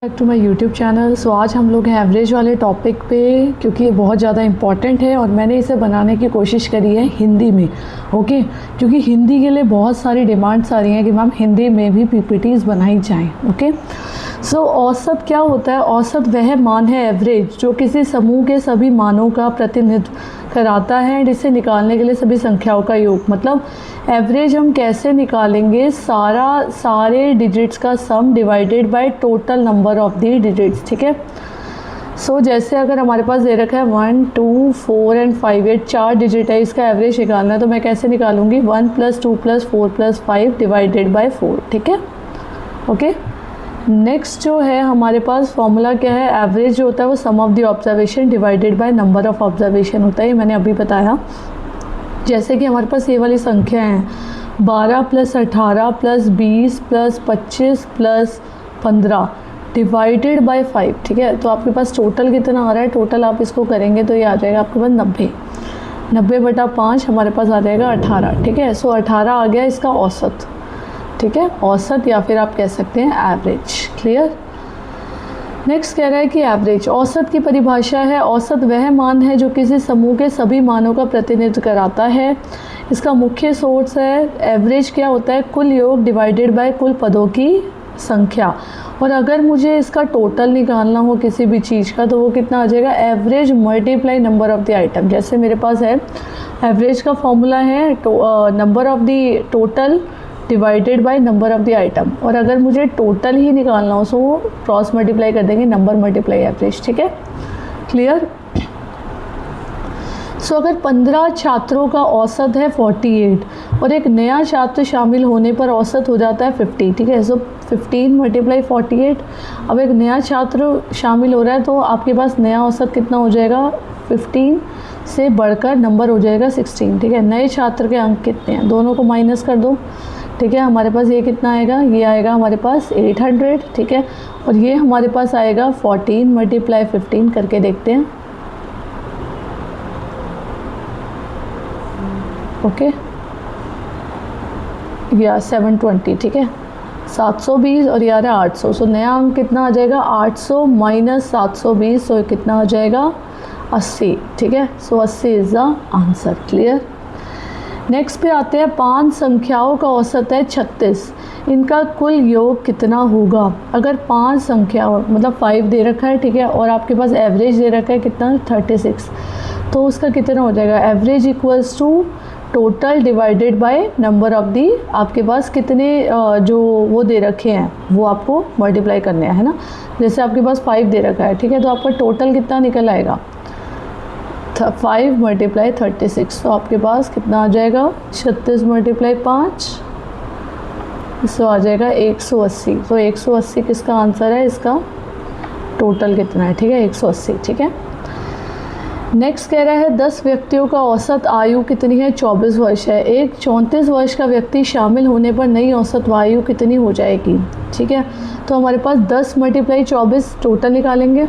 Back to my YouTube channel. So आज हम लोग हैं एवरेज वाले टॉपिक पे, क्योंकि ये बहुत ज़्यादा इम्पॉर्टेंट है और मैंने इसे बनाने की कोशिश करी है हिंदी में। ओके, क्योंकि हिंदी के लिए बहुत सारी डिमांड्स आ रही हैं कि मैम हिंदी में भी पीपीटीज़ बनाई जाएं। ओके, सो औसत क्या होता है? औसत वह मान है, एवरेज, जो किसी समूह के सभी मानों का प्रतिनिधित्व कराता है एंड इसे निकालने के लिए सभी संख्याओं का योग। मतलब एवरेज हम कैसे निकालेंगे? सारे डिजिट्स का सम divided by total number of the digits. ठीक है, सो जैसे अगर हमारे पास दे रखा है 1 2 4 एंड 5, ये 4 डिजिट है, इसका एवरेज निकालना है तो मैं कैसे निकालूंगी? 1 + 2 + 4 + 5 डिवाइडेड बाय 4। ठीक है, ओके। नेक्स्ट जो है हमारे पास फॉर्मूला क्या है? एवरेज जो होता है वो sum of the observation divided by number of observation होता है। ये मैंने अभी बताया। जैसे कि हमारे पास ये वाली संख्या है 12 + 18 + 20 + 25 + 15 डिवाइडेड बाय 5। ठीक है, तो आपके पास टोटल कितना आ रहा है? टोटल आप इसको करेंगे तो ये आ जाएगा आपके पास 90/5 हमारे पास आ जाएगा 18। ठीक है, सो 18 आ गया इसका औसत। ठीक है, औसत या फिर आप कह सकते हैं एवरेज। क्लियर? नेक्स्ट कह रहा है कि एवरेज, औसत की परिभाषा है, औसत वह मान है जो किसी समूह के सभी मानों का प्रतिनिधित्व कराता है। इसका मुख्य सोर्स है एवरेज क्या होता है? कुल योग डिवाइडेड बाय कुल पदों की संख्या। और अगर मुझे इसका टोटल निकालना हो किसी भी चीज़ का तो वो कितना आ जाएगा? Average multiply number of the item. जैसे मेरे पास है एवरेज का फॉर्मूला है number of the total divided by number of the item, और अगर मुझे टोटल ही निकालना हो तो क्रॉस मल्टीप्लाई कर देंगे नंबर मल्टीप्लाई एवरेज। ठीक है, क्लियर? सो अगर 15 छात्रों का औसत है 48 और एक नया छात्र शामिल होने पर औसत हो जाता है 50। ठीक है, सो 15 × 48। अब एक नया छात्र शामिल हो रहा है तो आपके पास नया औसत कितना हो जाएगा? 15 से बढ़कर नंबर हो जाएगा 16। ठीक है, नए छात्र के अंक कितने हैं? दोनों को माइनस कर दो। ठीक है, हमारे पास ये कितना आएगा? ये आएगा हमारे पास 800। ठीक है, और ये हमारे पास आएगा 14 × 15 करके देखते हैं। ओके, या 720। ठीक है, 720 और ये आ रहा है 800। सो नया अंक कितना आ जाएगा? 800 - 720, सो कितना आ जाएगा? 80। ठीक है, सो 80 is the answer. Clear? Next पे आते हैं, 5 संख्याओं का औसत है 36, इनका कुल योग कितना होगा? अगर 5 संख्या मतलब 5 दे रखा है, ठीक है, और आपके पास एवरेज दे रखा है कितना? 36, तो उसका कितना हो जाएगा? Average equals to total divided by number of the, आपके पास कितने जो वो दे रखे हैं वो आपको मल्टीप्लाई करने हैं, है ना। जैसे आपके पास 5 दे रखा है, ठीक है, तो आपका टोटल कितना निकल आएगा? 5 × 36, तो आपके पास कितना आ जाएगा? 36 × 5, इससे आ जाएगा 180। तो 180 किसका आंसर है? इसका टोटल कितना है? ठीक है, 180। ठीक है, नेक्स्ट कह रहा है 10 व्यक्तियों का औसत आयु कितनी है? 24 वर्ष है। एक 34 वर्ष का व्यक्ति शामिल होने पर नई औसत आयु कितनी हो जाएगी? ठीक है, तो हमारे पास 10 × 24 टोटल निकालेंगे,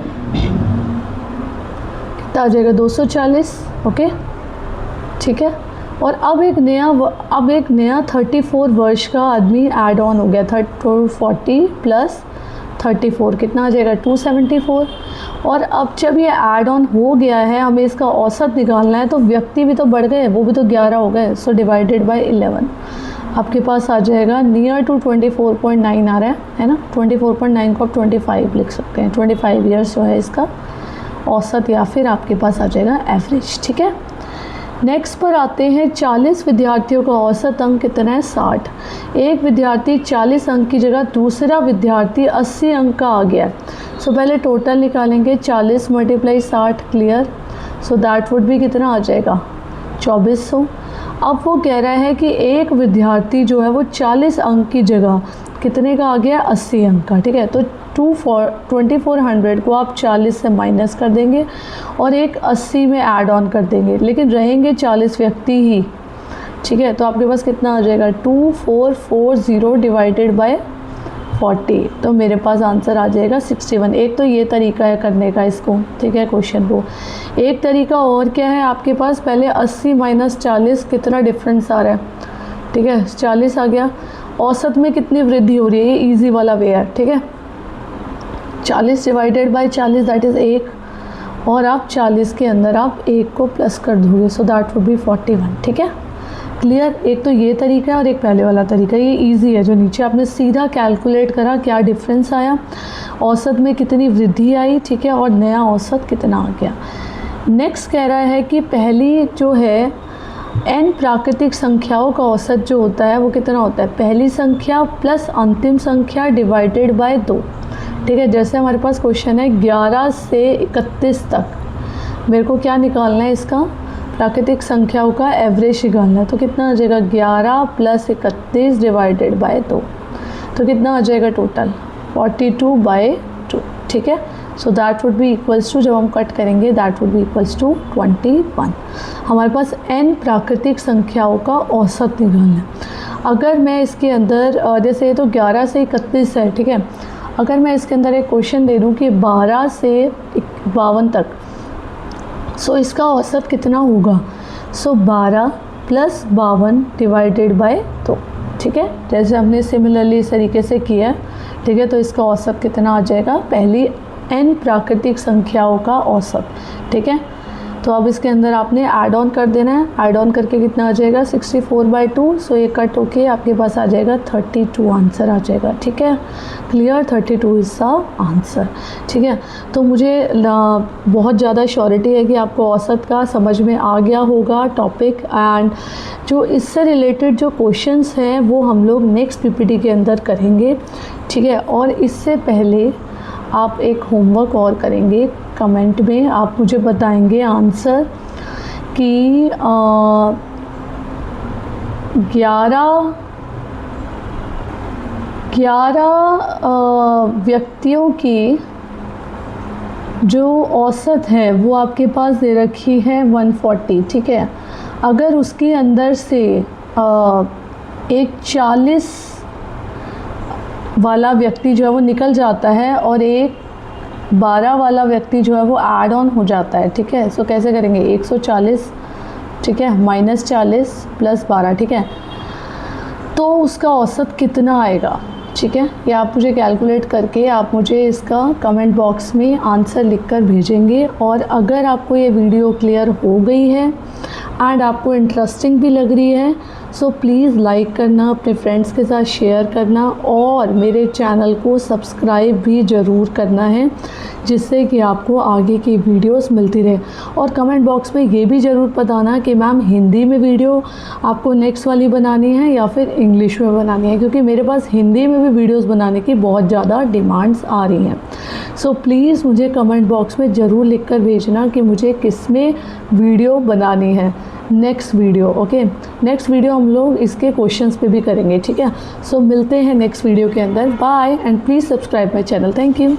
कितना आ जाएगा? 240। ओके, ठीक है, और अब एक नया 34 वर्ष का आदमी ऐड ऑन हो गया। 40 + 34 कितना आ जाएगा? 274। और अब जब ये ऐड ऑन हो गया है, हमें इसका औसत निकालना है, तो व्यक्ति भी तो बढ़ गए, वो भी तो 11 हो गए, सो डिवाइडेड बाय 11 आपके पास आ जाएगा नियर टू 24.9 आ रहा है ना। 24.9 को आप 25 लिख सकते हैं। 25 ईयर्स जो है इसका औसत, या फिर आपके पास आ जाएगा एवरेज। ठीक है, नेक्स्ट पर आते हैं, 40 विद्यार्थियों का औसत अंक कितना है? 60। एक विद्यार्थी 40 अंक की जगह दूसरा विद्यार्थी 80 अंक का आ गया। सो पहले टोटल निकालेंगे, 40 × 60। क्लियर? सो दैट वुड भी कितना आ जाएगा? 2400। अब वो कह रहा है कि एक विद्यार्थी जो है वो 40 अंक की जगह कितने का आ गया? 80 अंक का। ठीक है, तो 2400 को आप 40 से माइनस कर देंगे और एक 80 में ऐड ऑन कर देंगे, लेकिन रहेंगे 40 व्यक्ति ही। ठीक है, तो आपके पास कितना आ जाएगा? 2440 डिवाइडेड बाय 40, तो मेरे पास आंसर आ जाएगा 61। एक तो ये तरीका है करने का इसको, ठीक है, क्वेश्चन को। एक तरीका और क्या है आपके पास? पहले 80 - 40 कितना डिफरेंस आ रहा है? ठीक है, 40 आ गया। औसत में कितनी वृद्धि हो रही है? ये ईजी वाला वे है। ठीक है, 40 डिवाइडेड बाय 40 दैट इज़ 1, और आप 40 के अंदर आप 1 को प्लस कर दोगे, सो दैट वुड बी 41। ठीक है, क्लियर। एक तो ये तरीका है और एक पहले वाला तरीका, ये इजी है। जो नीचे आपने सीधा कैलकुलेट करा क्या डिफरेंस आया, औसत में कितनी वृद्धि आई, ठीक है, और नया औसत कितना आ गया। नेक्स्ट कह रहा है कि पहली जो है n प्राकृतिक संख्याओं का औसत जो होता है वो कितना होता है, पहली संख्या प्लस अंतिम संख्या डिवाइडेड बाय 2। ठीक है, जैसे हमारे पास क्वेश्चन है 11 से 31 तक, मेरे को क्या निकालना है, इसका प्राकृतिक संख्याओं का एवरेज निकालना है। तो कितना आ जाएगा, 11 प्लस 31 डिवाइडेड बाय 2, तो कितना आ जाएगा टोटल 42/2। ठीक है, so that would be equals to, जब हम कट करेंगे that would be equals to 21। हमारे पास n प्राकृतिक संख्याओं का औसत निकालना है। अगर मैं इसके अंदर जैसे ये तो 11 से 31 है, ठीक है, अगर मैं इसके अंदर एक क्वेश्चन दे दूँ कि 12 से 52 तक, सो इसका औसत कितना होगा, सो 12 प्लस 52 डिवाइडेड बाय 2। ठीक है, जैसे हमने सिमिलरली इस तरीके से किया। ठीक है, तो इसका औसत कितना आ जाएगा, पहली n प्राकृतिक संख्याओं का औसत। ठीक है, तो अब इसके अंदर आपने ऐड ऑन कर देना है, ऐड ऑन करके कितना आ जाएगा 64/2, सो ये कट होके आपके पास आ जाएगा 32 आंसर आ जाएगा। ठीक है, क्लियर, 32 इज़ द आंसर। ठीक है, तो मुझे बहुत ज़्यादा श्योरिटी है कि आपको औसत का समझ में आ गया होगा टॉपिक, एंड जो इससे रिलेटेड जो क्वेश्चंस हैं वो हम लोग नेक्स्ट पीपीटी के अंदर करेंगे। ठीक है, और इससे पहले आप एक होमवर्क और करेंगे, कमेंट में आप मुझे बताएंगे आंसर कि 11 व्यक्तियों की जो औसत है वो आपके पास दे रखी है 140। ठीक है, अगर उसके अंदर से एक 40 वाला व्यक्ति जो है वो निकल जाता है और एक 12 वाला व्यक्ति जो है वो ऐड ऑन हो जाता है। ठीक है, सो कैसे करेंगे, 140, ठीक है, -40 + 12। ठीक है, तो उसका औसत कितना आएगा। ठीक है, ये आप मुझे कैलकुलेट करके आप मुझे इसका कमेंट बॉक्स में आंसर लिखकर भेजेंगे। और अगर आपको ये वीडियो क्लियर हो गई है एंड आपको इंटरेस्टिंग भी लग रही है, सो प्लीज़ लाइक करना, अपने फ्रेंड्स के साथ शेयर करना, और मेरे चैनल को सब्सक्राइब भी ज़रूर करना है, जिससे कि आपको आगे की वीडियोस मिलती रहे। और कमेंट बॉक्स में ये भी ज़रूर बताना कि मैम हिंदी में वीडियो आपको नेक्स्ट वाली बनानी है या फिर इंग्लिश में बनानी है, क्योंकि मेरे पास हिंदी में भी वीडियोस बनाने की बहुत ज़्यादा डिमांड्स आ रही हैं। सो प्लीज़ मुझे कमेंट बॉक्स में ज़रूर लिख कर भेजना कि मुझे किस में वीडियो बनानी है next video. Okay, next video हम लोग इसके क्वेश्चंस पे भी करेंगे। ठीक है, सो मिलते हैं नेक्स्ट वीडियो के अंदर। Bye, and please subscribe my channel. Thank you.